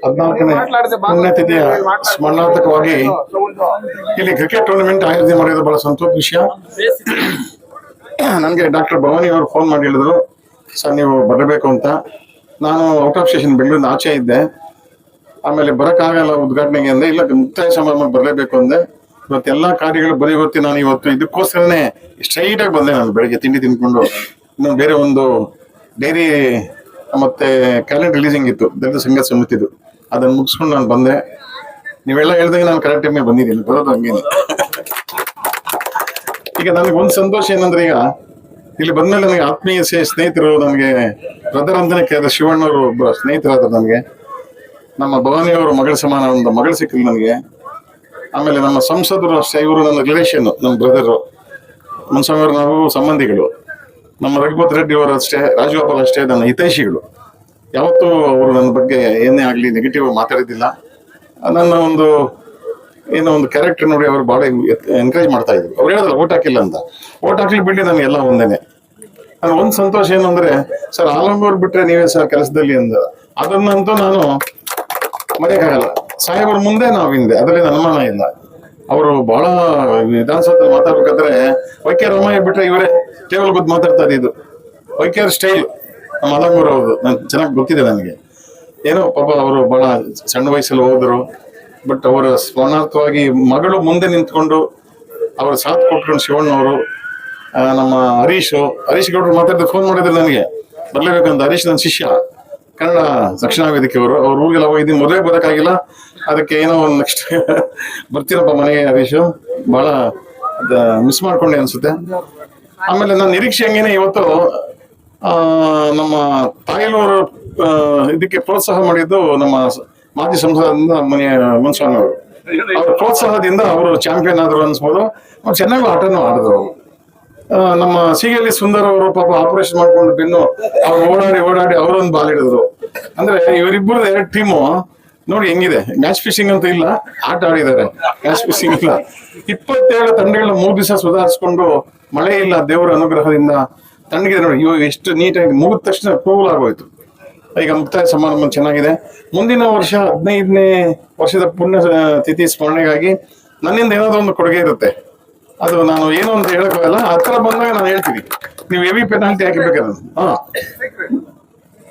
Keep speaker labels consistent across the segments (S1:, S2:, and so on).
S1: 14ನೇ ಪುಣ್ಯತಿಥಿಯ ಸ್ಮರಣಾರ್ಥಕವಾಗಿ ಇಲ್ಲಿ cricket tournament ಆಯೋಜನೆ ಮಾಡಿರೋದು ಬಹಳ ಸಂತೋಷ ವಿಷಯ. ನನಗೆ ಡಾಕ್ಟರ್ ಭವಾನಿ ಅವರು ಫೋನ್ ಮಾಡಿ ಹೇಳಿದ್ರು, ಸರ್ ನೀವು ಬರಬೇಕು ಅಂತ. ನಾನು ಔಟ್ ಆಫ್ ಸ್ಟೇಷನ್ ಬೆಂಗಳೂರಿನ ಆಚೆ ಇದ್ದೆ. ಆಮೇಲೆ ಬರೋಕ್ಕಾಗಲ್ಲ ಉದ್ಘಾಟನೆಗೆ ಅಂದೆ, ಇಲ್ಲ ಮುಕ್ತಾಯ ಸಮಾರಂಭ ಬರಲೇಬೇಕು ಅಂದೆ. ಇವತ್ತೆಲ್ಲ ಕಾರ್ಯಗಳು ಬರೀ ನಾನು ಇವತ್ತು ಇದಕ್ಕೋಸ್ಕರನೇ ಸ್ಟ್ರೈಟ್ ಆಗಿ ಬಂದೆ. ನಾನು ಬೆಳಗ್ಗೆ ತಿಂಡಿ ತಿನ್ಕೊಂಡು ಇನ್ನು ಬೇರೆ ಒಂದು ಡೈರಿ ಮತ್ತೆ ಕ್ಯಾಲೆಂಡರ್ ರಿಲೀಸಿಂಗ್ ಇತ್ತು ದಲಿತ ಸಂಘ ಸಮಿತಿದು, ಅದನ್ನು ಮುಗಿಸ್ಕೊಂಡು ನಾನು ಬಂದೆ. ನೀವೆಲ್ಲ ಹೇಳ್ದಂಗೆ ನಾನು ಕರೆಕ್ಟ್ ಟೈಮ್ಗೆ ಬಂದಿದ್ದೀನಿ, ಬರೋದು ಹಂಗೇನೆ. ಈಗ ನನಗೆ ಒಂದು ಸಂತೋಷ ಏನಂದ್ರೆ, ಈಗ ಇಲ್ಲಿ ಬಂದ್ಮೇಲೆ ನನಗೆ ಆತ್ಮೀಯ ಸ್ನೇಹಿತರು, ನನಗೆ ಬ್ರದರ್ ಅಂತಾನೆ ಕೇಳಿದ ಶಿವಣ್ಣವರು ಒಬ್ಬ ಸ್ನೇಹಿತರಾದ್ರು ನನಗೆ. ನಮ್ಮ ಭವಾನಿಯವರು ಮಗಳ ಸಮಾನ ಒಂದು ಮಗಳು ಸಿಕ್ಕಿಲ್ಲ ನನಗೆ. ಆಮೇಲೆ ನಮ್ಮ ಸಂಸದರು ಅಷ್ಟೇ, ಇವರು ನನ್ನ ರಿಲೇಷನ್, ನಮ್ಮ ಬ್ರದರು ಮುನ್ಸ್ವಾಮಿ ಅವರು, ನಾವು ಸಂಬಂಧಿಗಳು. ನಮ್ಮ ರಘುಪತ್ ರೆಡ್ಡಿ ಅವರು ಅಷ್ಟೇ, ರಾಜಗೋಪಾಲ್ ಅಷ್ಟೇ ನನ್ನ ಹಿತೈಷಿಗಳು. ಯಾವತ್ತೂ ಅವರು ನನ್ನ ಬಗ್ಗೆ ಏನೇ ಆಗಲಿ ನೆಗೆಟಿವ್ ಮಾತಾಡಿದ್ದಿಲ್ಲ. ನನ್ನ ಏನೋ ಒಂದು ಕ್ಯಾರೆಕ್ಟರ್ ನೋಡಿ ಅವರು ಭಾಳ ಎನ್ಕರೇಜ್ ಮಾಡ್ತಾ ಇದ್ರು. ಅವ್ರು ಹೇಳೋದಲ್ಲ ಓಟ್ ಹಾಕಿಲ್ಲ ಅಂತ, ಓಟ್ ಹಾಕ್ಲಿ ಬಿಡಿ ನನಗೆಲ್ಲ ಒಂದೇನೆ. ನನಗೆ ಒಂದು ಸಂತೋಷ ಏನು ಅಂದರೆ, ಸರ್ ಆಲಂಗೂರು ಬಿಟ್ಟರೆ ನೀವೇ ಸರ್ ಕೆಲಸದಲ್ಲಿ ಅಂದ. ಅದನ್ನಂತೂ ನಾನು ಮರೆಯೋಕ್ಕಾಗಲ್ಲ. ಸಾಹೇಬರ ಮುಂದೆ ನಾವು ಹಿಂದೆ, ಅದರಲ್ಲಿ ಅನುಮಾನ ಇಲ್ಲ. ಅವರು ಬಹಳ ವಿಧಾನಸೌಧದಲ್ಲಿ ಮಾತಾಡ್ಬೇಕಾದ್ರೆ ವೈಕೆ ರಾಮಯ್ಯ ಬಿಟ್ಟರೆ ಇವರೇ ಟೇಬಲ್ ಗೊತ್ತು ಮಾತಾಡ್ತಾ ಇದ್ದು. ವೈಕೆ ಸ್ಟೈಲ್ ನಮ್ಮ ಆಲಂಗೂರು ಅವ್ರದ್ದು ನನ್ಗೆ ಚೆನ್ನಾಗಿ ಗೊತ್ತಿದೆ ನನಗೆ. ಏನೋ ಪಾಪ ಅವರು ಬಹಳ ಸಣ್ಣ ವಯಸ್ಸಲ್ಲಿ ಹೋದರು, ಬಟ್ ಅವರ ಸ್ಮರಣಾರ್ಥವಾಗಿ ಮಗಳು ಮುಂದೆ ನಿಂತ್ಕೊಂಡು ಅವರ ಸಾಥ್ ಕೊಟ್ಕೊಂಡು ಶಿವಣ್ಣವರು, ನಮ್ಮ ಹರೀಶ್ ಗೌಡರು ಮಾತಾಡಿದ್ರೆ ಫೋನ್ ಮಾಡಿದ್ರು ನನಗೆ ಬರಲೇಬೇಕಂತ. ಹರೀಶ್ ನನ್ನ ಶಿಷ್ಯ, ಕನ್ನಡ ದಕ್ಷಿಣ ವೇದಿಕೆ ಅವರು. ಅವ್ರ ಊರಿಗೆಲ್ಲ ಹೋಗಿದ್ದೀನಿ, ಮದುವೆ ಬರೋಕ್ಕಾಗಿಲ್ಲ, ಅದಕ್ಕೆ ಏನೋ ಒಂದು ನೆಕ್ಸ್ಟ್ ಬರ್ತೀನಪ್ಪ ಮನೆಗೆ ಹರೀಶು, ಭಾಳ ಮಿಸ್ ಮಾಡ್ಕೊಂಡೆ ಅನ್ಸುತ್ತೆ. ಆಮೇಲೆ ನನ್ನ ನಿರೀಕ್ಷೆ ಹಂಗೇನೆ ಇವತ್ತು ನಮ್ಮ ತಾಯಿಯವರು ಇದಕ್ಕೆ ಪ್ರೋತ್ಸಾಹ ಮಾಡಿದ್ದು ನಮ್ಮ ಮಾಜಿ ಸಂಸದರಿಂದ ಮುನ್ಸ್ವಾಮಿ ಅವರು. ಅವ್ರ ಪ್ರೋತ್ಸಾಹದಿಂದ ಅವರು ಚಾಂಪಿಯನ್ ಆದ್ರು ಅನ್ಸ್ಬೋದು. ಅವ್ರು ಚೆನ್ನಾಗಿ ಆಟನೂ ಆಡಿದ್ರು. ನಮ್ಮ ಸಿಗಲಿ ಸುಂದರ್ ಅವರು ಪಾಪ ಆಪರೇಷನ್ ಮಾಡ್ಕೊಂಡು ಬೆನ್ನು ಅವ್ರು ಓಡಾಡಿ ಅವರೊಂದು ಬಾಲ್ ಹಿಡಿದ್ರು. ಅಂದ್ರೆ ಇವರಿಬ್ಬರು ಎರಡು ಟೀಮು ನೋಡಿ ಹೆಂಗಿದೆ. ಮ್ಯಾಚ್ ಫಿಶಿಂಗ್ ಅಂತ ಇಲ್ಲ, ಆಟ ಆಡಿದ್ದಾರೆ. ಮ್ಯಾಚ್ ಫಿಶಿಂಗ್ ಇಲ್ಲ. 27 ತಂಡಗಳ 3 ದಿವಸ ಸುಧಾರಿಸ್ಕೊಂಡು, ಮಳೆ ಇಲ್ಲ, ದೇವರ ಅನುಗ್ರಹದಿಂದ ತಣ್ಣಗಿದೆ ನೋಡಿ. ಇವಾಗ ಎಷ್ಟು ನೀಟಾಗಿ ಮುಗಿದ ತಕ್ಷಣ ಕೂಲ್ ಆಗೋಯ್ತು. ಈಗ ಮುಕ್ತಾಯ ಸಮಾರಂಭ ಚೆನ್ನಾಗಿದೆ. ಮುಂದಿನ ವರ್ಷ 15ನೇ ವರ್ಷದ ಪುಣ್ಯ ತಿಥಿ ಸ್ಮರಣೆಗಾಗಿ ನನ್ನಿಂದ ಏನಾದ್ರು ಒಂದು ಕೊಡುಗೆ ಇರುತ್ತೆ. ಅದು ನಾನು ಏನು ಅಂತ ಹೇಳಕ್ಕಾಗಲ್ಲ. ಹತ್ರ ಬಂದಾಗ ನಾನು ಹೇಳ್ತೀನಿ, ನೀವು ಹೆವಿ ಪೆನಾಲ್ಟಿ ಹಾಕಿಬೇಕಾದ್ರೆ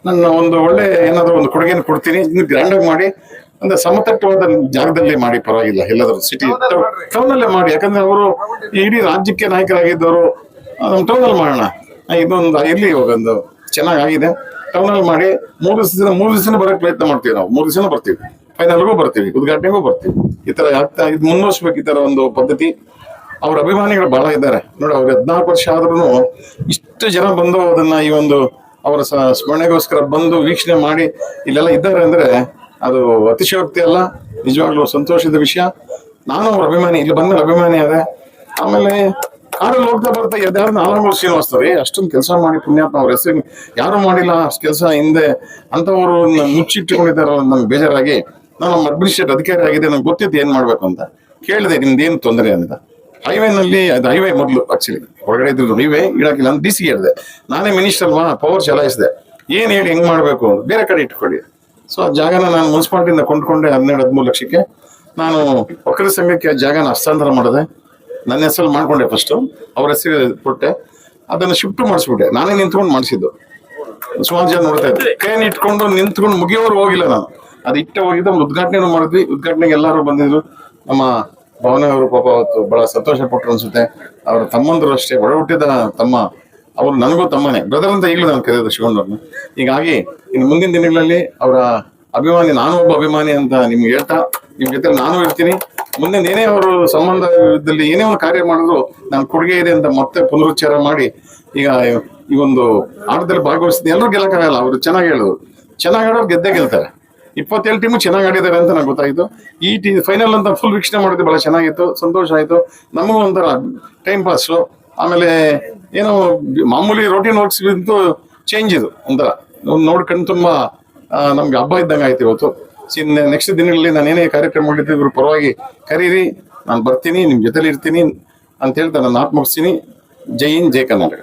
S1: ನನ್ನ ಒಂದು ಒಳ್ಳೆ ಏನಾದ್ರು ಒಂದು ಕೊಡುಗೆಯನ್ನು ಕೊಡ್ತೀನಿ. ಇನ್ನು ಗ್ರ್ಯಾಂಡ್ ಆಗಿ ಮಾಡಿ, ಅಂದ್ರೆ ಸಮತಟ್ಟವಾದ ಜಾಗದಲ್ಲೇ ಮಾಡಿ, ಪರವಾಗಿಲ್ಲ. ಎಲ್ಲಾದ್ರೂ ಸಿಟಿ ಟೌನಲ್ಲೇ ಮಾಡಿ. ಯಾಕಂದ್ರೆ ಅವರು ಇಡೀ ರಾಜ್ಯಕ್ಕೆ ನಾಯಕರಾಗಿದ್ದವರು. ನಮ್ಮ ಟೌನಲ್ಲಿ ಮಾಡೋಣ, ಇದೊಂದು ಇರ್ಲಿ. ಇವಾಗ ಒಂದು ಚೆನ್ನಾಗಿದೆ, ಟೌನಲ್ಲಿ ಮಾಡಿ. 3 ದಿವಸ ಬರೋಕೆ ಪ್ರಯತ್ನ ಮಾಡ್ತೀವಿ ನಾವು. 3 ದಿವಸ ಬರ್ತೀವಿ, ಫೈನಲ್ಗೂ ಬರ್ತೀವಿ, ಉದ್ಘಾಟನೆಗೂ ಬರ್ತೀವಿ. ಈ ತರ ಆಗ್ತಾ ಇದು ಮುಂದುವರ್ಸ್ಬೇಕು, ಈ ತರ ಒಂದು ಪದ್ಧತಿ. ಅವ್ರ ಅಭಿಮಾನಿಗಳು ಬಹಳ ಇದ್ದಾರೆ ನೋಡಿ. ಅವ್ರಿಗೆ 14 ವರ್ಷ ಆದ್ರೂ ಇಷ್ಟು ಜನ ಬಂದು ಅದನ್ನ ಈ ಒಂದು ಅವರ ಸ್ಮರಣೆಗೋಸ್ಕರ ಬಂದು ವೀಕ್ಷಣೆ ಮಾಡಿ ಇಲ್ಲೆಲ್ಲ ಇದ್ದಾರೆ ಅಂದ್ರೆ ಅದು ಅತಿಶಯೋಕ್ತಿ ಅಲ್ಲ, ನಿಜವಾಗ್ಲೂ ಸಂತೋಷದ ವಿಷಯ. ನಾನು ಅವ್ರ ಅಭಿಮಾನಿ, ಇಲ್ಲಿ ಬಂದ್ಮೇಲೆ ಅಭಿಮಾನಿ ಅದೇ. ಆಮೇಲೆ ಕಾರಲ್ಲಿ ಹೋಗ್ತಾ ಬರ್ತಾ ಯಾರು ಆಲಂಗೂರು ಶ್ರೀನಿವಾಸ್ತವ್ರಿ ಅಷ್ಟೊಂದು ಕೆಲಸ ಮಾಡಿ ಪುಣ್ಯಾತ್ಮ, ಅವ್ರ ಹೆಸರು ಯಾರು ಮಾಡಿಲ್ಲ ಅಷ್ಟು ಕೆಲಸ ಹಿಂದೆ ಅಂತವರು ಮುಚ್ಚಿಟ್ಟುಕೊಂಡಿದ್ದಾರೆ. ನಮ್ಗೆ ಬೇಜಾರಾಗಿ ನಾನು ನಮ್ಮ ಅಡ್ಮಿನಿಸ್ಟ್ರೇಟ್ ಅಧಿಕಾರಿ ಆಗಿದೆ, ನಂಗೆ ಗೊತ್ತಿತ್ತು ಏನ್ ಮಾಡ್ಬೇಕು ಅಂತ. ಕೇಳಿದೆ, ನಿಮ್ದೇನು ತೊಂದರೆ ಅಂತ. ಹೈವೇನಲ್ಲಿ, ಅದು ಹೈವೇ ಮೊದಲು ಆಕ್ಚುಲಿ ಹೊರಗಡೆ ಇದ್ರು, ಹೈವೇ ಇಡಾಕಿಲ್ಲ ಅಂತ ಡಿ ಸಿ ಹೇಳಿದೆ. ನಾನೇ ಮಿನಿಸ್ಟರ್ ಅಲ್ವಾ, ಪವರ್ ಚಲಾಯಿಸಿದೆ. ಏನ್ ಹೇಳಿ ಹೆಂಗ್ ಮಾಡ್ಬೇಕು, ಬೇರೆ ಕಡೆ ಇಟ್ಕೊಳ್ಳಿ. ಸೊ ಆ ಜಾಗನ ನಾನು ಮುನ್ಸಿಪಾಲಿಟಿಯಿಂದ ಕೊಂಡ್ಕೊಂಡೆ 12-13 ಲಕ್ಷಕ್ಕೆ. ನಾನು ಒಕ್ಕಲಿಗ ಸಂಘಕ್ಕೆ ಜಾಗನ ಹಸ್ತಾಂತರ ಮಾಡಿದೆ. ನನ್ನ ಹೆಸರಲ್ಲಿ ಮಾಡ್ಕೊಂಡೆ ಫಸ್ಟು, ಅವ್ರ ಹೆಸರು ಕೊಟ್ಟೆ. ಅದನ್ನು ಶಿಫ್ಟ್ ಮಾಡಿಸ್ಬಿಟ್ಟೆ. ನಾನೇ ನಿಂತ್ಕೊಂಡು ಮಾಡಿಸಿದ್ದು. ಸುಮಾರು ಜನ ನೋಡ್ತಾ ಇದ್ದೆ, ಕೈಯನ್ನು ಇಟ್ಕೊಂಡು ನಿಂತ್ಕೊಂಡು ಮುಗಿಯೋರು ಹೋಗಿಲ್ಲ ನಾನು. ಅದು ಇಟ್ಟೆ ಹೋಗಿದ್ದ. ಉದ್ಘಾಟನೆ ಮಾಡಿದ್ವಿ. ಉದ್ಘಾಟನೆಗೆ ಎಲ್ಲರೂ ಬಂದಿದ್ರು. ನಮ್ಮ ಭವನ ಅವರು ಪಾಪ ಅವತ್ತು ಬಹಳ ಸಂತೋಷ ಪಟ್ಟರು ಅನ್ಸುತ್ತೆ. ಅವರ ತಮ್ಮಂದರು ಅಷ್ಟೇ, ಒಡ ಹುಟ್ಟಿದ ತಮ್ಮ. ಅವ್ರು ನನಗೂ ತಮ್ಮನೇ, ಬ್ರದರ್ ಅಂತ ಈಗಲೂ ನಾನು ಕರೆಯೋದು ಶಿವಣ್ಣವ್ರನ್ನ. ಹೀಗಾಗಿ ಇನ್ನು ಮುಂದಿನ ದಿನಗಳಲ್ಲಿ ಅವರ ಅಭಿಮಾನಿ, ನಾನು ಒಬ್ಬ ಅಭಿಮಾನಿ ಅಂತ ನಿಮ್ಗೆ ಹೇಳ್ತಾ, ನಿಮ್ ಜೊತೆ ನಾನು ಇರ್ತೀನಿ. ಮುಂದೆ ಏನೇ ಅವರು ಸಂಬಂಧದಲ್ಲಿ ಏನೇ ಒಂದು ಕಾರ್ಯ ಮಾಡಿದ್ರು ನಾನು ಕೊಡುಗೆ ಇದೆ ಅಂತ ಮತ್ತೆ ಪುನರುಚ್ಚಾರ ಮಾಡಿ, ಈಗ ಈ ಒಂದು ಆಟದಲ್ಲಿ ಭಾಗವಹಿಸ್ತೀನಿ. ಎಲ್ಲರೂ ಗೆಲ್ಲಕ್ಕಾಗಲ್ಲ. ಅವರು ಚೆನ್ನಾಗಿ ಹೇಳೋದು, ಚೆನ್ನಾಗಿ ಆಡೋರು ಗೆದ್ದೇ ಗೆಲ್ತಾರೆ. 27 ಟೀಮು ಚೆನ್ನಾಗಿ ಆಡಿದ್ದಾರೆ ಅಂತ ನಂಗೆ ಗೊತ್ತಾಯಿತು. ಈ ಫೈನಲ್ ಅಂತ ಫುಲ್ ವೀಕ್ಷಣೆ ಮಾಡಿದ್ದು ಬಹಳ ಚೆನ್ನಾಗಿತ್ತು, ಸಂತೋಷ ಆಯಿತು. ನಮಗೂ ಒಂಥರ ಟೈಮ್ ಪಾಸು. ಆಮೇಲೆ ಏನೋ ಮಾಮೂಲಿ ರೋಟೀನ್ ವರ್ಕ್ಸ್ ಬಿದ್ದು ಚೇಂಜ್ ಇದು ಒಂಥರ ನೋಡ್ಕೊಂಡು ತುಂಬಾ ನಮ್ಗೆ ಹಬ್ಬ ಇದ್ದಂಗೆ ಆಯ್ತು ಇವತ್ತು. ನೆಕ್ಸ್ಟ್ ದಿನಗಳಲ್ಲಿ ನಾನು ಏನೇ ಕಾರ್ಯಕ್ರಮ ಮಾಡಿದ್ದು ಇವ್ರ ಪರವಾಗಿ ಕರೀರಿ, ನಾನು ಬರ್ತೀನಿ, ನಿಮ್ಮ ಜೊತೆಲಿ ಇರ್ತೀನಿ ಅಂತ ಹೇಳ್ತಾ ನಾನು ಮಾತು ಮುಗಿಸ್ತೀನಿ. ಜೈ ಹಿಂದ್, ಜೈ ಕರ್ನಾಟಕ.